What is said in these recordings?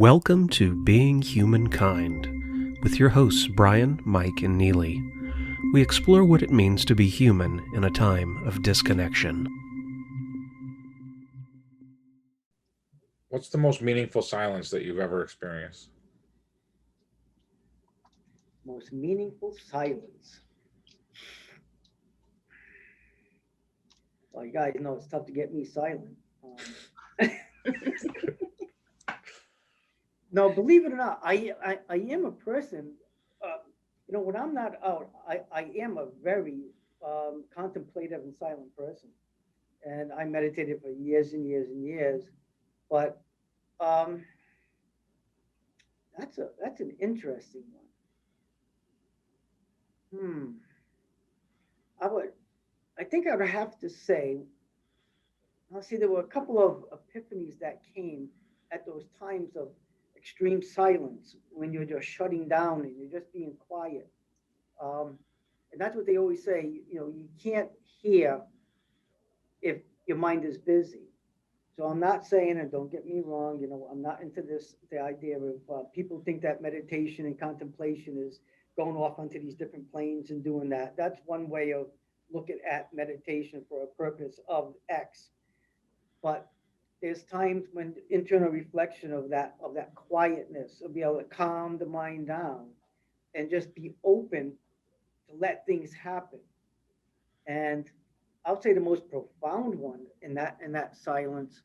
Welcome to Being Humankind with your hosts Brian, Mike, and Neely. We explore what it means to be human in a time of disconnection. What's the most meaningful silence that you've ever experienced? Most meaningful silence. Well, you guys know it's tough to get me silent. No, believe it or not, I am a person. When I'm not out, I am a very contemplative and silent person, and I meditated for years and years and years. But um, that's an interesting one. I would, I think I would have to say, I'll see, there were a couple of epiphanies that came at those times of extreme silence when you're just shutting down and you're just being quiet. Um, and that's what they always say, you can't hear if your mind is busy. So I'm not saying, and don't get me wrong, I'm not into the idea of people think that meditation and contemplation is going off onto these different planes and doing that. That's one way of looking at meditation for a purpose of X. But there's times when internal reflection of that quietness will be able to calm the mind down and just be open to let things happen. And I'll say the most profound one in that silence.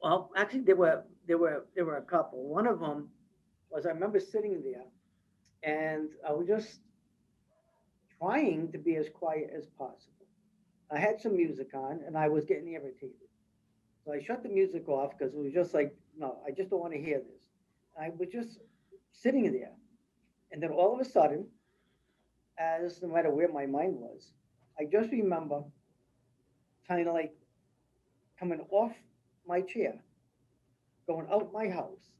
Well, actually, there were a couple. One of them was, I remember sitting there, and I was just trying to be as quiet as possible. I had some music on, and I was getting irritated. So I shut the music off because it was just like, no, I just don't want to hear this. I was just sitting there. And then all of a sudden, as no matter where my mind was, I just remember kind of like coming off my chair, going out my house,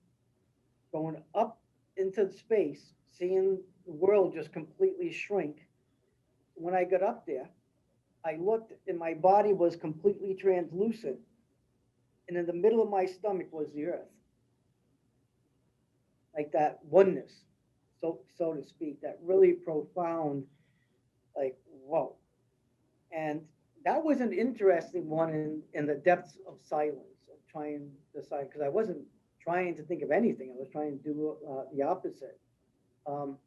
going up into space, seeing the world just completely shrink. When I got up there, I looked and my body was completely translucent. And in the middle of my stomach was the earth, like that oneness, so to speak, that really profound, like, whoa. And that was an interesting one in the depths of silence, of trying to decide, because I wasn't trying to think of anything. I was trying to do the opposite. Um,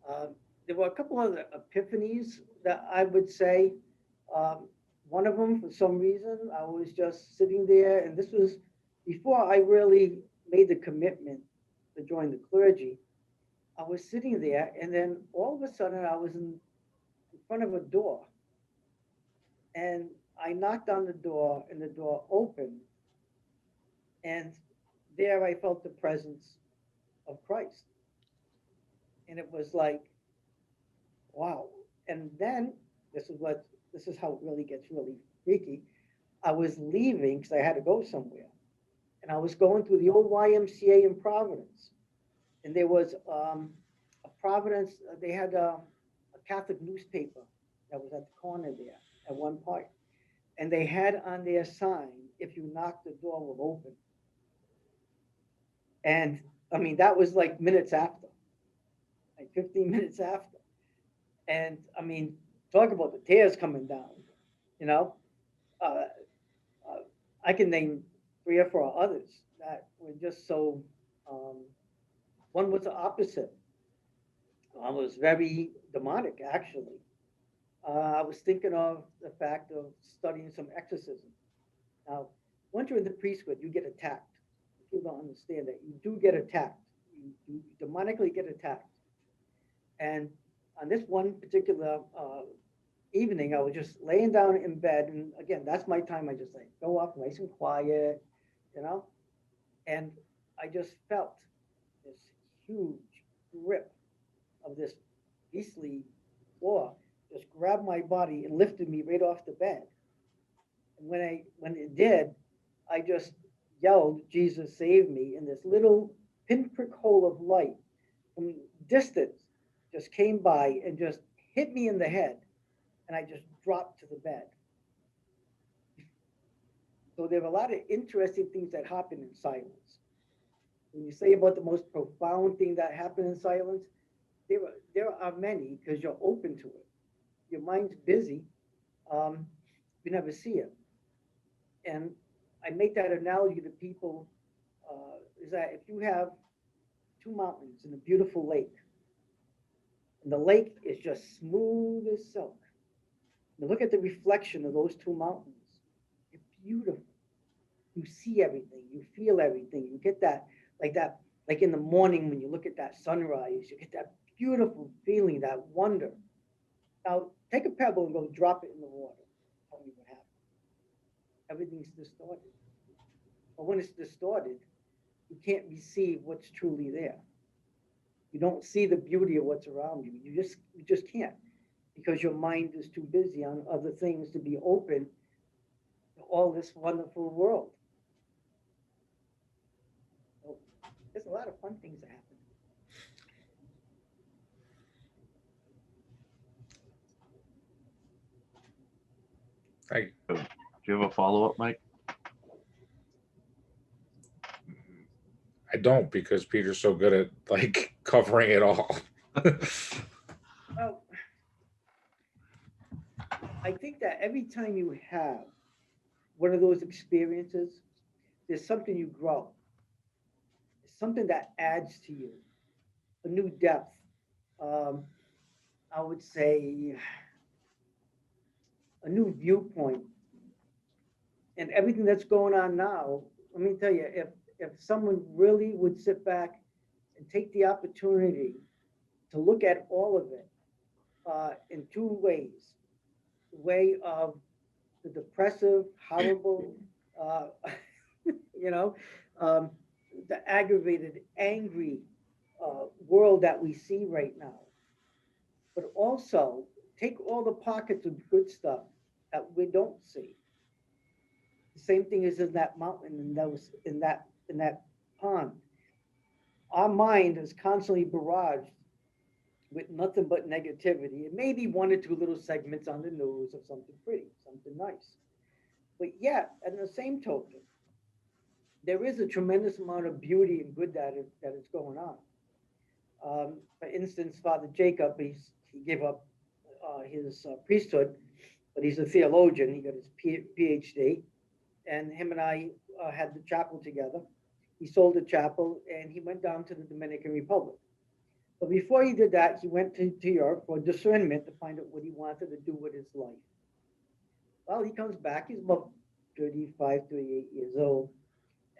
uh, there were a couple of epiphanies that I would say. Um, One of them, for some reason, I was just sitting there, and this was before I really made the commitment to join the clergy. I was sitting there, and then all of a sudden, I was in front of a door, and I knocked on the door, and the door opened, and there I felt the presence of Christ, and it was like, wow. And then this is how it really gets really freaky. I was leaving because I had to go somewhere, and I was going through the old YMCA in Providence, and there was a Providence. They had a Catholic newspaper that was at the corner there at one point, and they had on their sign, "If you knock, the door will open." And I mean, that was like minutes after, like 15 minutes after. And I mean, talk about the tears coming down, you know. Uh, uh, I can name three or four others that were just so. Um, One was the opposite. One was very demonic, actually. I was thinking of the fact of studying some exorcism. Now, once you're in the priesthood, you get attacked. If you don't understand that, you do get attacked. You demonically get attacked. And on this one particular evening, I was just laying down in bed, and again, that's my time. I just like go up, nice and quiet, you know, and I just felt this huge grip of this beastly claw just grabbed my body and lifted me right off the bed. And when it did, I just yelled, "Jesus save me!" in this little pinprick hole of light from distance just came by and just hit me in the head, and I just dropped to the bed. So there are a lot of interesting things that happen in silence. When you say about the most profound thing that happened in silence, there are many because you're open to it. Your mind's busy. Um, you never see it. And I make that analogy to people is that if you have two mountains and a beautiful lake, and the lake is just smooth as silk, and look at the reflection of those two mountains. It's beautiful. You see everything, you feel everything, you get that, like in the morning when you look at that sunrise, you get that beautiful feeling, that wonder. Now, take a pebble and go drop it in the water. Tell me what happens. Everything's distorted. But when it's distorted, you can't receive what's truly there. You don't see the beauty of what's around you. You just can't because your mind is too busy on other things to be open to all this wonderful world. So there's a lot of fun things that happen. I Do you have a follow-up, Mike? I don't because Peter's so good at like covering it all. Well, I think that every time you have one of those experiences, there's something you grow. It's something that adds to you, a new depth. Um, I would say a new viewpoint. And everything that's going on now, let me tell you, if someone really would sit back and take the opportunity to look at all of it in two ways, the way of the depressive, horrible, uh, you know, um, the aggravated, angry world that we see right now, but also take all the pockets of good stuff that we don't see. The same thing is in that mountain and those in that pond. Our mind is constantly barraged with nothing but negativity and maybe one or two little segments on the news of something pretty, something nice. But yet, at the same token, there is a tremendous amount of beauty and good that is going on. For instance, Father Jacob, he gave up his priesthood, but he's a theologian. He got his PhD, and him and I had the chapel together. He sold the chapel and he went down to the Dominican Republic. But before he did that, he went to Europe for discernment to find out what he wanted to do with his life. Well, he comes back. He's about 35, 38 years old.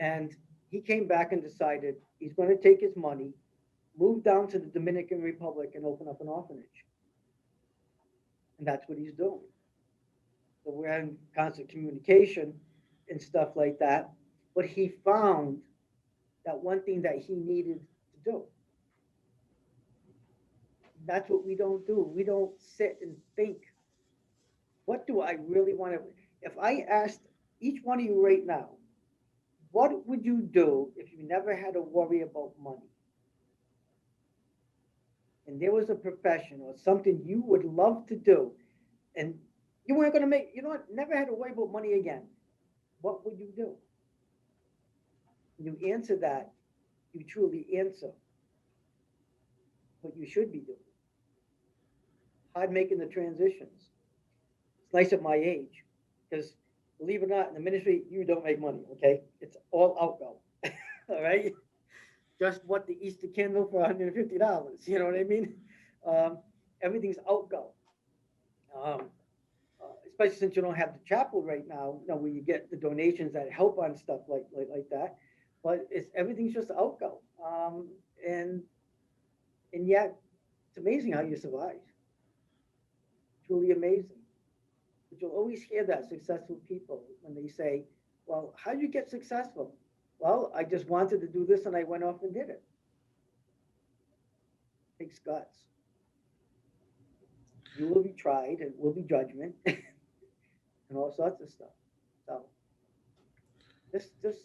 And he came back and decided he's going to take his money, move down to the Dominican Republic, and open up an orphanage. And that's what he's doing. So we're in constant communication and stuff like that. But he found that one thing that he needed to do. That's what we don't do. We don't sit and think, what do I really want to? If I asked each one of you right now, what would you do if you never had to worry about money? And there was a profession or something you would love to do, and you weren't going to make, never had to worry about money again. What would you do? When you answer that, you truly answer what you should be doing. Hard making the transitions. It's nice at my age because believe it or not, in the ministry, you don't make money, okay? It's all outgo, all right? Just what the Easter candle for $150, you know what I mean? Everything's outgo. Um, Especially since you don't have the chapel right now, where you get the donations that help on stuff like that. But everything's just outgo. And yet, it's amazing how you survive. Truly amazing. But you'll always hear that successful people when they say, well, how did you get successful? Well, I just wanted to do this and I went off and did it. It takes guts. You will be tried and will be judgment and all sorts of stuff. So just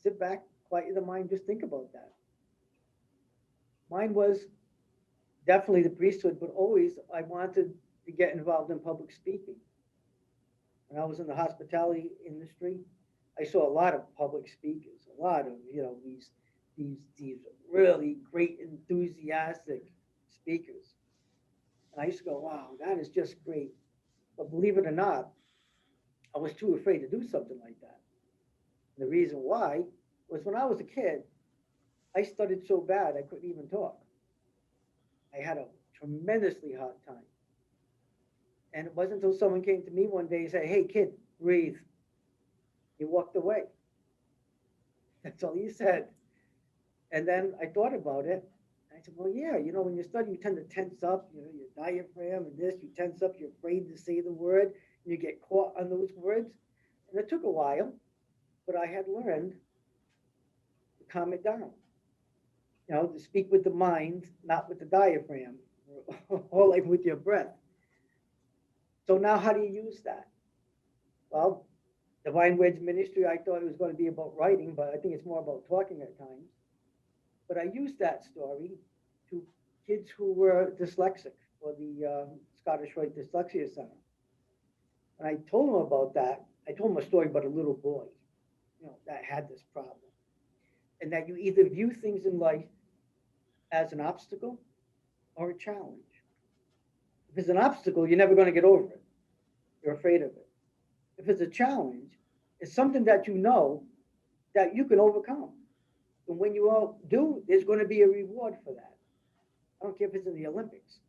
sit back, quiet the mind, just think about that. Mine was definitely the priesthood, but always I wanted to get involved in public speaking. When I was in the hospitality industry, I saw a lot of public speakers, a lot of, these really great, enthusiastic speakers. And I used to go, wow, that is just great. But believe it or not, I was too afraid to do something like that. And the reason why was when I was a kid, I stuttered so bad I couldn't even talk. I had a tremendously hard time. And it wasn't until someone came to me one day and said, hey, kid, breathe. He walked away. That's all he said. And then I thought about it. I said, well, yeah, when you study, you tend to tense up, your diaphragm and this, you tense up, you're afraid to say the word, and you get caught on those words. And it took a while, but I had learned to calm it down, to speak with the mind, not with the diaphragm, or like with your breath. So now how do you use that? Well, Divine Words Ministry, I thought it was going to be about writing, but I think it's more about talking at times. But I used that story to kids who were dyslexic for the Scottish Rite Dyslexia Center. And I told them about that. I told them a story about a little boy, that had this problem. And that you either view things in life as an obstacle or a challenge. If it's an obstacle, you're never going to get over it. You're afraid of it. If it's a challenge, it's something that you know that you can overcome. And when you all do, there's going to be a reward for that. I don't care if it's in the Olympics,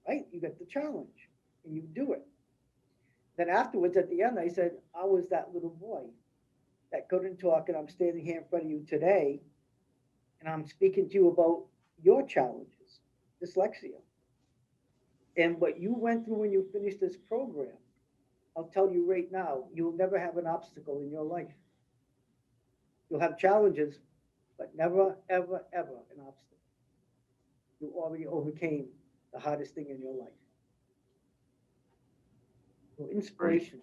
right? You get the challenge and you do it. Then afterwards, at the end, I said, I was that little boy that couldn't talk, and I'm standing here in front of you today, and I'm speaking to you about your challenges, dyslexia. And what you went through when you finished this program, I'll tell you right now, you'll never have an obstacle in your life. You'll have challenges, but never, ever, ever an obstacle. You already overcame the hardest thing in your life. So inspiration,